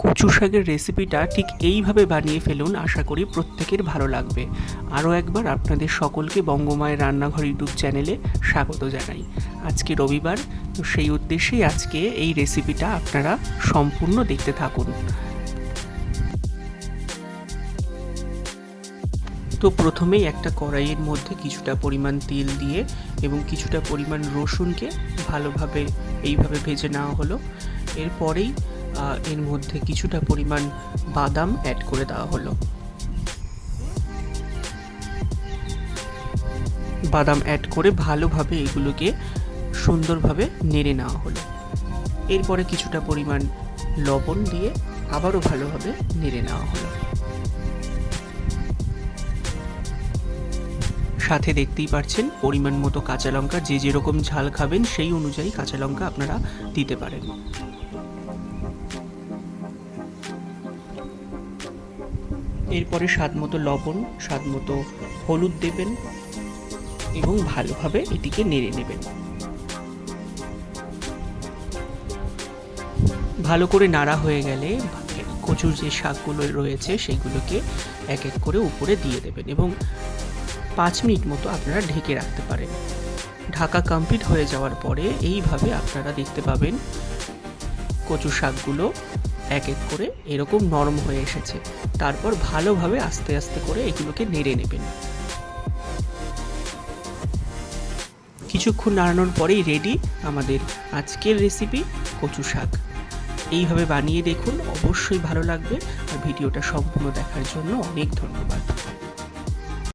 কচু শাকের রেসিপিটা ঠিক এইভাবে বানিয়ে ফেলুন, আশা করি প্রত্যেকের ভালো লাগবে। আরও একবার আপনাদের সকলকে বঙ্গমায়ের রান্নাঘর ইউটিউব চ্যানেলে স্বাগত জানাই। আজকে রবিবার, তো সেই উদ্দেশ্যেই আজকে এই রেসিপিটা আপনারা সম্পূর্ণ দেখতে থাকুন। তো প্রথমেই একটা কড়াইয়ের মধ্যে কিছুটা পরিমাণ তেল দিয়ে এবং কিছুটা পরিমাণ রসুনকে ভালোভাবে এইভাবে ভেজে নেওয়া হলো। এরপরেই এর মধ্যে কিছুটা পরিমাণ বাদাম অ্যাড করে দেওয়া হলো। বাদাম অ্যাড করে ভালোভাবে এগুলোকে সুন্দরভাবে নেড়ে নেওয়া হলো। এরপরে কিছুটা পরিমাণ লবণ দিয়ে আবারও ভালোভাবে নেড়ে নেওয়া হলো। সাথে দেখতেই পাচ্ছেন পরিমাণ মতো কাঁচা লঙ্কা, যে যেরকম ঝাল খাবেন সেই অনুযায়ী কাঁচা লঙ্কা আপনারা দিতে পারেন। এরপরে স্বাদ মতো লবণ, স্বাদ মতো হলুদ দেবেন এবং ভালোভাবে এটিকে নেড়ে নেবেন। ভালো করে নাড়া হয়ে গেলে কচুর যে শাকগুলো রয়েছে সেগুলোকে এক এক করে উপরে দিয়ে দেবেন এবং 5 মিনিট মতো আপনারা ঢেকে রাখতে পারেন। ঢাকা কমপ্লিট হয়ে যাওয়ার পরে এইভাবে আপনারা দেখতে পাবেন কচু শাকগুলো এক এক করে এরকম নরম হয়ে এসেছে। তারপর ভালোভাবে আস্তে আস্তে করে এগুলোকে নেড়ে নেবেন। কিছুক্ষণ নাড়ানোর পরেই রেডি আমাদের আজকের রেসিপি কচু শাক। এইভাবে বানিয়ে দেখুন, অবশ্যই ভালো লাগবে। আর ভিডিওটা সম্পূর্ণ দেখার জন্য অনেক ধন্যবাদ।